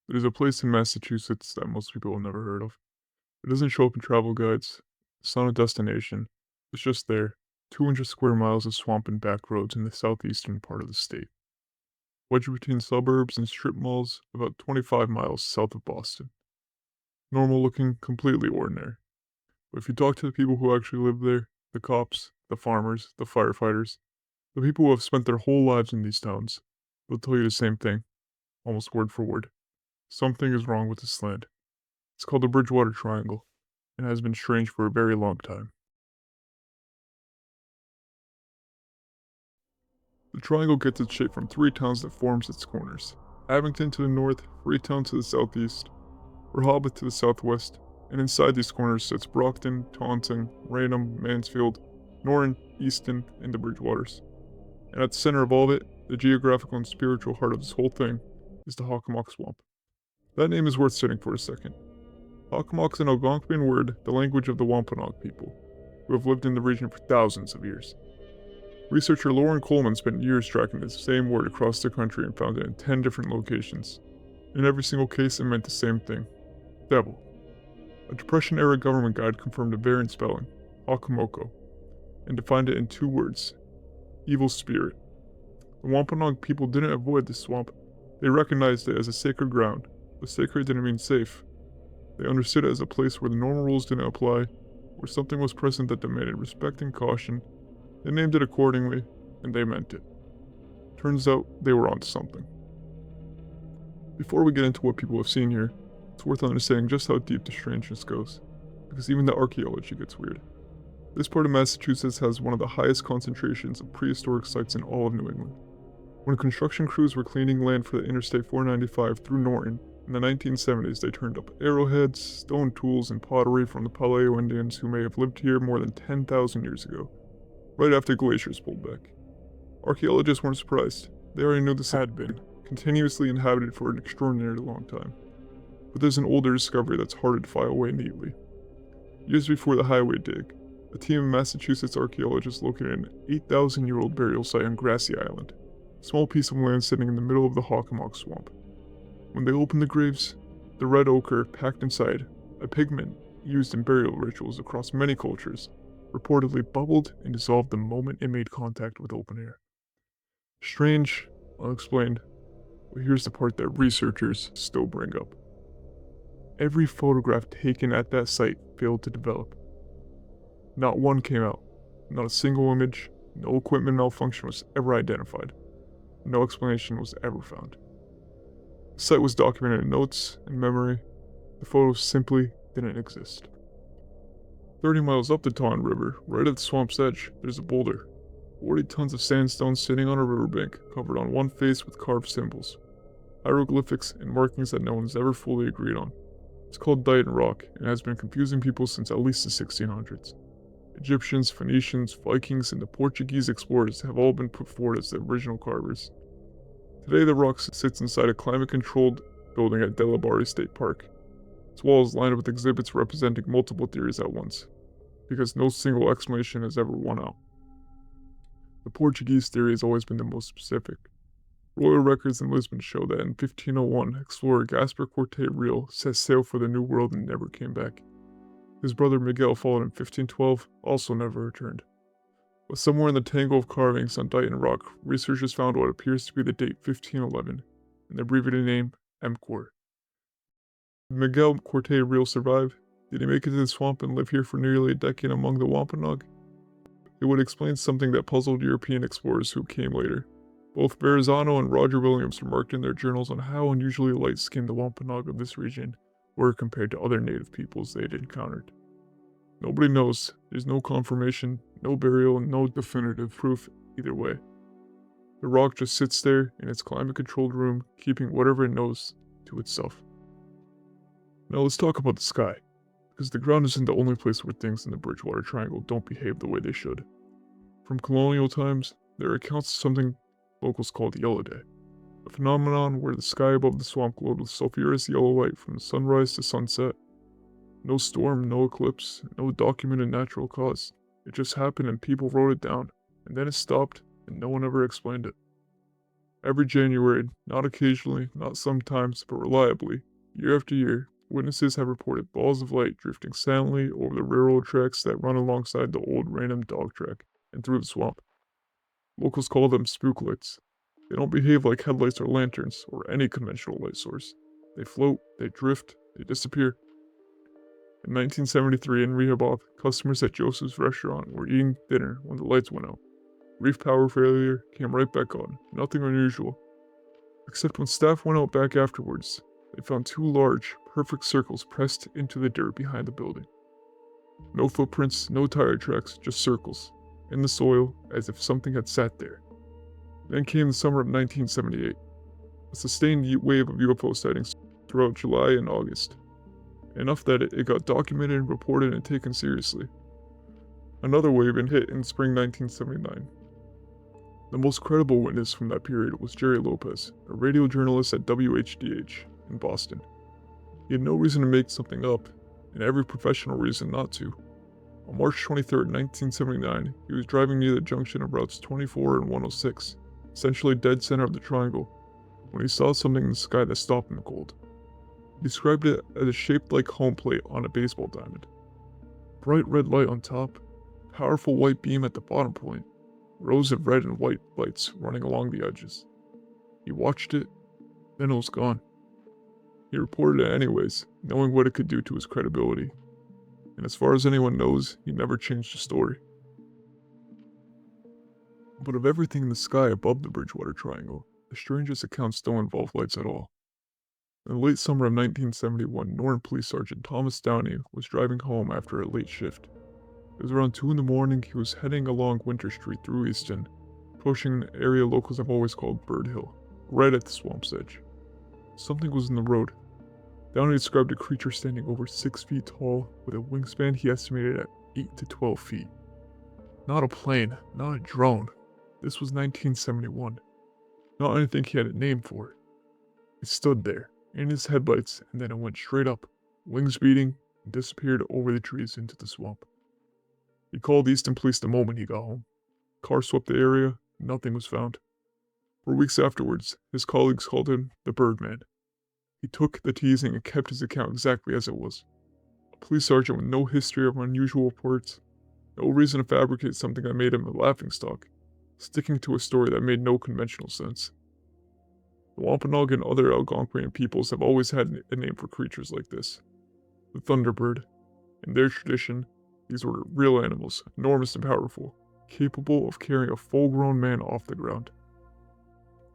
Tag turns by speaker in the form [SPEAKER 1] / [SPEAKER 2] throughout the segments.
[SPEAKER 1] There's a place in Massachusetts that most people have never heard of. It doesn't show up in travel guides. It's not a destination. It's just there. 200 square miles of swamp and back roads in the southeastern part of the state. Wedged between suburbs and strip malls, about 25 miles south of Boston. Normal looking, completely ordinary. But if you talk to the people who actually live there, the cops, the farmers, the firefighters, the people who have spent their whole lives in these towns, they'll tell you the same thing, almost word for word. Something is wrong with this land. It's called the Bridgewater Triangle, and has been strange for a very long time. The triangle gets its shape from three towns that forms its corners. Abington to the north, Freetown to the southeast, Rehoboth to the southwest, and inside these corners sits Brockton, Taunton, Raynham, Mansfield, Norton, Easton, and the Bridgewaters. And at the center of all of it, the geographical and spiritual heart of this whole thing, is the Hockomock Swamp. That name is worth sitting for a second. Hockomock is an Algonquian word, the language of the Wampanoag people, who have lived in the region for thousands of years. Researcher Lauren Coleman spent years tracking this same word across the country and found it in 10 different locations. In every single case, it meant the same thing: devil. A Depression-era government guide confirmed a variant spelling, Hockomoko, and defined it in two words: evil spirit. The Wampanoag people didn't avoid the swamp. They recognized it as a sacred ground, but sacred didn't mean safe. They understood it as a place where the normal rules didn't apply, where something was present that demanded respect and caution. They named it accordingly, and they meant it. Turns out, they were onto something. Before we get into what people have seen here, it's worth understanding just how deep the strangeness goes, because even the archaeology gets weird. This part of Massachusetts has one of the highest concentrations of prehistoric sites in all of New England. When construction crews were cleaning land for the Interstate 495 through Norton, in the 1970s, they turned up arrowheads, stone tools, and pottery from the Paleo Indians who may have lived here more than 10,000 years ago, right after glaciers pulled back. Archaeologists weren't surprised. They already knew this had been continuously inhabited for an extraordinarily long time. But there's an older discovery that's harder to file away neatly. Years before the highway dig, a team of Massachusetts archaeologists located an 8,000-year-old burial site on Grassy Island, a small piece of land sitting in the middle of the Hockomock Swamp. When they opened the graves, the red ochre packed inside, a pigment used in burial rituals across many cultures, reportedly bubbled and dissolved the moment it made contact with open air. Strange, unexplained, but here's the part that researchers still bring up. Every photograph taken at that site failed to develop. Not one came out. Not a single image, no equipment malfunction was ever identified. No explanation was ever found. The site was documented in notes and memory. The photos simply didn't exist. 30 miles up the Taunton River, right at the swamp's edge, there's a boulder. 40 tons of sandstone sitting on a riverbank, covered on one face with carved symbols, hieroglyphics, and markings that no one's ever fully agreed on. It's called Dighton Rock, and has been confusing people since at least the 1600s. Egyptians, Phoenicians, Vikings, and the Portuguese explorers have all been put forward as the original carvers. Today the rock sits inside a climate-controlled building at Delabari State Park. Its walls lined with exhibits representing multiple theories at once, because no single explanation has ever won out. The Portuguese theory has always been the most specific. Royal records in Lisbon show that in 1501, explorer Gaspar Corte Real set sail for the New World and never came back. His brother Miguel followed in 1512, also never returned. But somewhere in the tangle of carvings on Dighton Rock, researchers found what appears to be the date 1511, and the abbreviated name MCOR. Did Miguel Corte Real survive? Did he make it to the swamp and live here for nearly a decade among the Wampanoag? It would explain something that puzzled European explorers who came later. Both Verrazano and Roger Williams remarked in their journals on how unusually light-skinned the Wampanoag of this region were compared to other native peoples they had encountered. Nobody knows. There's no confirmation, no burial, and no definitive proof either way. The rock just sits there in its climate-controlled room, keeping whatever it knows to itself. Now let's talk about the sky, because the ground isn't the only place where things in the Bridgewater Triangle don't behave the way they should. From colonial times, there are accounts of something locals call the Yellow Day, a phenomenon where the sky above the swamp glowed with sulfurous yellow light from sunrise to sunset. No storm, no eclipse, no documented natural cause. It just happened and people wrote it down, and then it stopped, and no one ever explained it. Every January, not occasionally, not sometimes, but reliably, year after year, witnesses have reported balls of light drifting silently over the railroad tracks that run alongside the old random dog track and through the swamp. Locals call them spook lights. They don't behave like headlights or lanterns or any conventional light source. They float, they drift, they disappear. In 1973 in Rehoboth, customers at Joseph's restaurant were eating dinner when the lights went out. Brief power failure, came right back on. Nothing unusual. Except when staff went out back afterwards, they found two large, perfect circles pressed into the dirt behind the building. No footprints, no tire tracks, just circles, in the soil, as if something had sat there. Then came the summer of 1978. A sustained wave of UFO sightings throughout July and August. Enough that it got documented, reported, and taken seriously. Another wave hit in spring 1979. The most credible witness from that period was Jerry Lopez, a radio journalist at WHDH in Boston. He had no reason to make something up, and every professional reason not to. On March 23, 1979, he was driving near the junction of routes 24 and 106, essentially dead center of the triangle, when he saw something in the sky that stopped him cold. He described it as a shaped like home plate on a baseball diamond. Bright red light on top, powerful white beam at the bottom point, rows of red and white lights running along the edges. He watched it, then it was gone. He reported it anyways, knowing what it could do to his credibility. And as far as anyone knows, he never changed the story. But of everything in the sky above the Bridgewater Triangle, the strangest accounts don't involve lights at all. In the late summer of 1971, Norton Police Sergeant Thomas Downy was driving home after a late shift. It was around 2 in the morning. He was heading along Winter Street through Easton, approaching an area locals have always called Bird Hill, right at the swamp's edge. Something was in the road. Downy described a creature standing over 6 feet tall, with a wingspan he estimated at 8 to 12 feet. Not a plane, not a drone. This was 1971. Not anything he had a name for. It stood there, in his headlights, and then it went straight up, wings beating, and disappeared over the trees into the swamp. He called Easton Police the moment he got home. Car swept the area, nothing was found. For weeks afterwards, his colleagues called him the Birdman. He took the teasing and kept his account exactly as it was. A police sergeant with no history of unusual reports, no reason to fabricate something that made him a laughingstock, sticking to a story that made no conventional sense. The Wampanoag and other Algonquian peoples have always had a name for creatures like this. The Thunderbird. In their tradition, these were real animals, enormous and powerful, capable of carrying a full-grown man off the ground.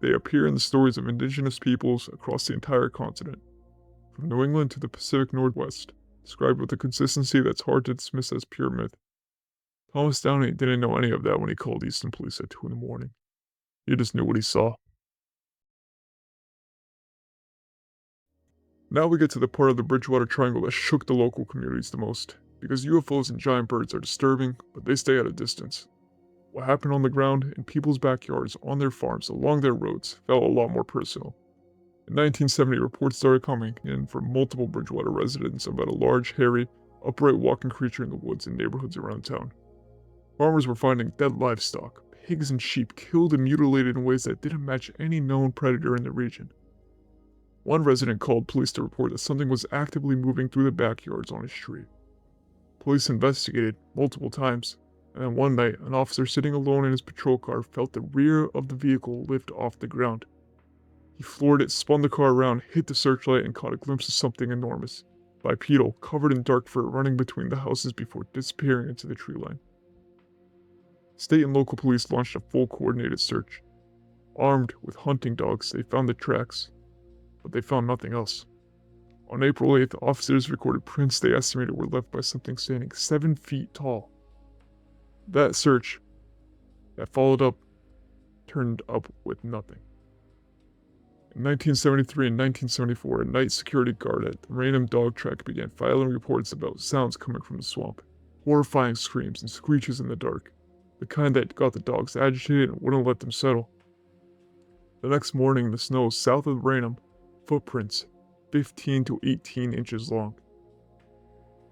[SPEAKER 1] They appear in the stories of indigenous peoples across the entire continent, from New England to the Pacific Northwest, described with a consistency that's hard to dismiss as pure myth. Thomas Downy didn't know any of that when he called Easton Police at 2 in the morning. He just knew what he saw. Now we get to the part of the Bridgewater Triangle that shook the local communities the most, because UFOs and giant birds are disturbing, but they stay at a distance. What happened on the ground, in people's backyards, on their farms, along their roads, felt a lot more personal. In 1970, reports started coming in from multiple Bridgewater residents about a large, hairy, upright walking creature in the woods and neighborhoods around town. Farmers were finding dead livestock, pigs and sheep killed and mutilated in ways that didn't match any known predator in the region. One resident called police to report that something was actively moving through the backyards on his street. Police investigated multiple times, and then one night, an officer sitting alone in his patrol car felt the rear of the vehicle lift off the ground. He floored it, spun the car around, hit the searchlight, and caught a glimpse of something enormous, bipedal, covered in dark fur, running between the houses before disappearing into the tree line. State and local police launched a full coordinated search. Armed with hunting dogs, they found the tracks, but they found nothing else. On April 8th, officers recorded prints they estimated were left by something standing 7 feet tall. That search, that followed up, turned up with nothing. In 1973 and 1974, a night security guard at the random dog track began filing reports about sounds coming from the swamp. Horrifying screams and screeches in the dark, the kind that got the dogs agitated and wouldn't let them settle. The next morning, in the snow south of Raynham, footprints, 15 to 18 inches long.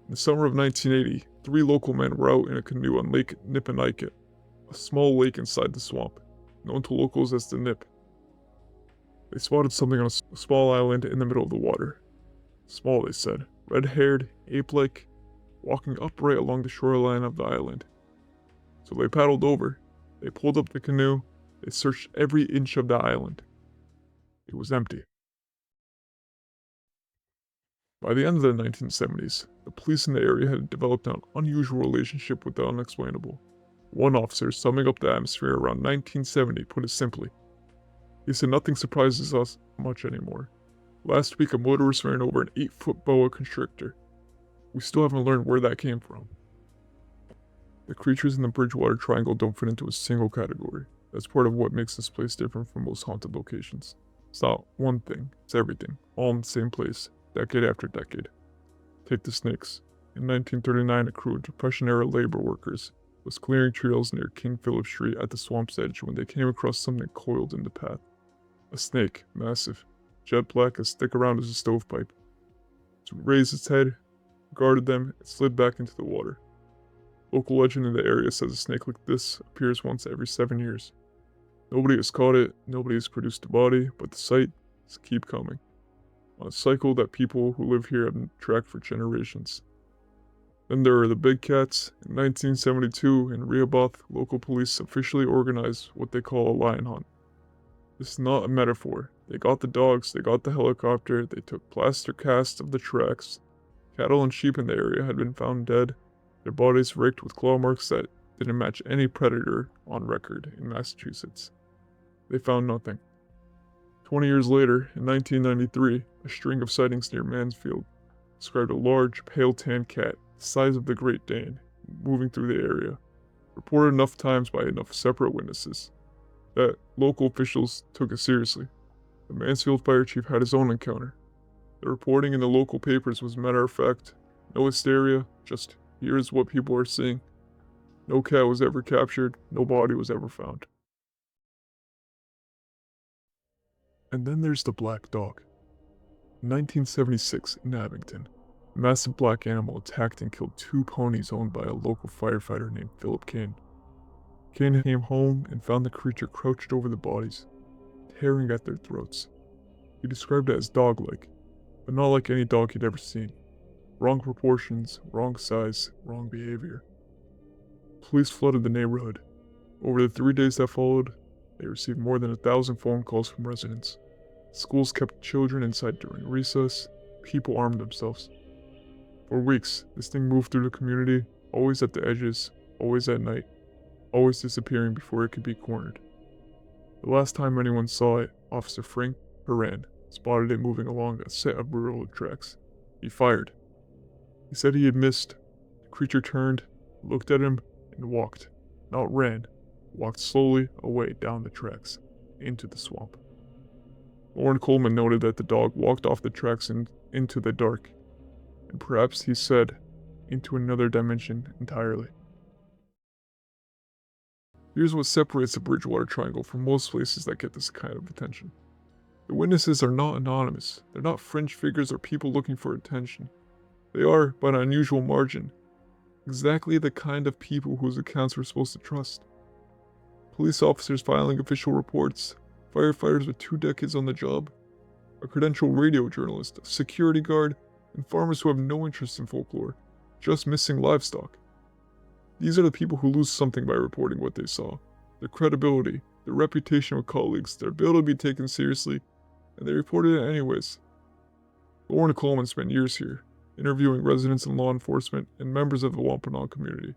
[SPEAKER 1] In the summer of 1980, 3 local men were out in a canoe on Lake Nipponiket, a small lake inside the swamp, known to locals as the Nip. They spotted something on a small island in the middle of the water. Small, they said, red-haired, ape-like, walking upright along the shoreline of the island. So they paddled over, they pulled up the canoe, they searched every inch of the island. It was empty. By the end of the 1970s, the police in the area had developed an unusual relationship with the unexplainable. One officer, summing up the atmosphere around 1970, put it simply. He said nothing surprises us much anymore. Last week a motorist ran over an 8-foot boa constrictor. We still haven't learned where that came from. The creatures in the Bridgewater Triangle don't fit into a single category. That's part of what makes this place different from most haunted locations. It's not one thing, it's everything, all in the same place, decade after decade. Take the snakes. In 1939, a crew of Depression-era labor workers was clearing trails near King Philip Street at the swamp's edge when they came across something coiled in the path. A snake, massive, jet black as thick around as a stovepipe. It raised its head, guarded them, and slid back into the water. Local legend in the area says a snake like this appears once every 7 years. Nobody has caught it, nobody has produced a body, but the sightings keep coming. On a cycle that people who live here have tracked for generations. Then there are the big cats. In 1972, in Rehoboth, local police officially organized what they call a lion hunt. This is not a metaphor. They got the dogs, they got the helicopter, they took plaster casts of the tracks. Cattle and sheep in the area had been found dead, their bodies raked with claw marks that didn't match any predator on record in Massachusetts. They found nothing. 20 years later, in 1993, a string of sightings near Mansfield described a large, pale tan cat, the size of the Great Dane, moving through the area, reported enough times by enough separate witnesses that local officials took it seriously. The Mansfield fire chief had his own encounter. The reporting in the local papers was matter of fact, no hysteria, just here's what people are seeing. No cat was ever captured, no body was ever found. And then there's the black dog. In 1976, in Abington, a massive black animal attacked and killed 2 ponies owned by a local firefighter named Philip Kane. Kane came home and found the creature crouched over the bodies, tearing at their throats. He described it as dog-like, but not like any dog he'd ever seen. Wrong proportions, wrong size, wrong behavior. Police flooded the neighborhood. Over the 3 days that followed, they received more than 1,000 phone calls from residents. Schools kept children inside during recess. People armed themselves. For weeks, this thing moved through the community, always at the edges, always at night, always disappearing before it could be cornered. The last time anyone saw it, Officer Frank Horan spotted it moving along a set of railroad tracks. He fired. He said he had missed. The creature turned, looked at him, and walked. Not ran. Walked slowly away down the tracks, into the swamp. Lauren Coleman noted that the dog walked off the tracks into the dark, and perhaps he said, into another dimension entirely. Here's what separates the Bridgewater Triangle from most places that get this kind of attention. The witnesses are not anonymous. They're not fringe figures or people looking for attention. They are, by an unusual margin, exactly the kind of people whose accounts we're supposed to trust. Police officers filing official reports, firefighters with 2 decades on the job, a credentialed radio journalist, a security guard, and farmers who have no interest in folklore, just missing livestock. These are the people who lose something by reporting what they saw. Their credibility, their reputation with colleagues, their ability to be taken seriously, and they reported it anyways. Lauren Coleman spent years here, interviewing residents and law enforcement and members of the Wampanoag community.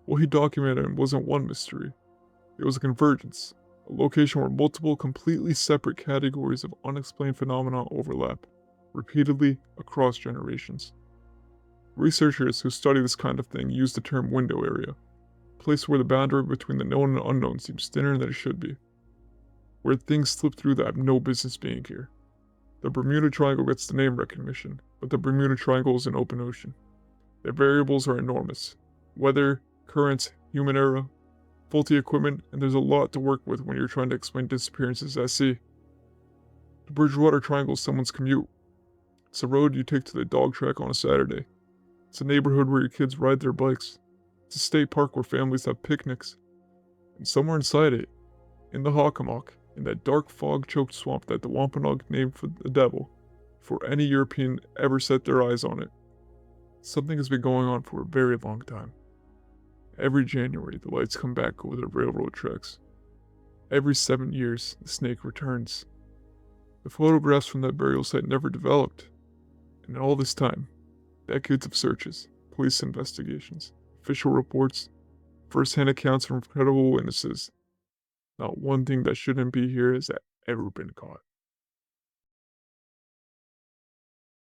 [SPEAKER 1] What he documented wasn't one mystery. It was a convergence, a location where multiple completely separate categories of unexplained phenomena overlap, repeatedly across generations. Researchers who study this kind of thing use the term window area, a place where the boundary between the known and unknown seems thinner than it should be, where things slip through that have no business being here. The Bermuda Triangle gets the name recognition, but the Bermuda Triangle is an open ocean. The variables are enormous. Weather, currents, human era, faulty equipment, and there's a lot to work with when you're trying to explain disappearances at sea. The Bridgewater Triangle is someone's commute. It's a road you take to the dog track on a Saturday. It's a neighborhood where your kids ride their bikes. It's a state park where families have picnics. And somewhere inside it, in the Hockomock, in that dark fog-choked swamp that the Wampanoag named for the devil, before any European ever set their eyes on it. Something has been going on for a very long time. Every January, the lights come back over the railroad tracks. Every 7 years, the snake returns. The photographs from that burial site never developed. And all this time, decades of searches, police investigations, official reports, first-hand accounts from credible witnesses, not one thing that shouldn't be here has ever been caught.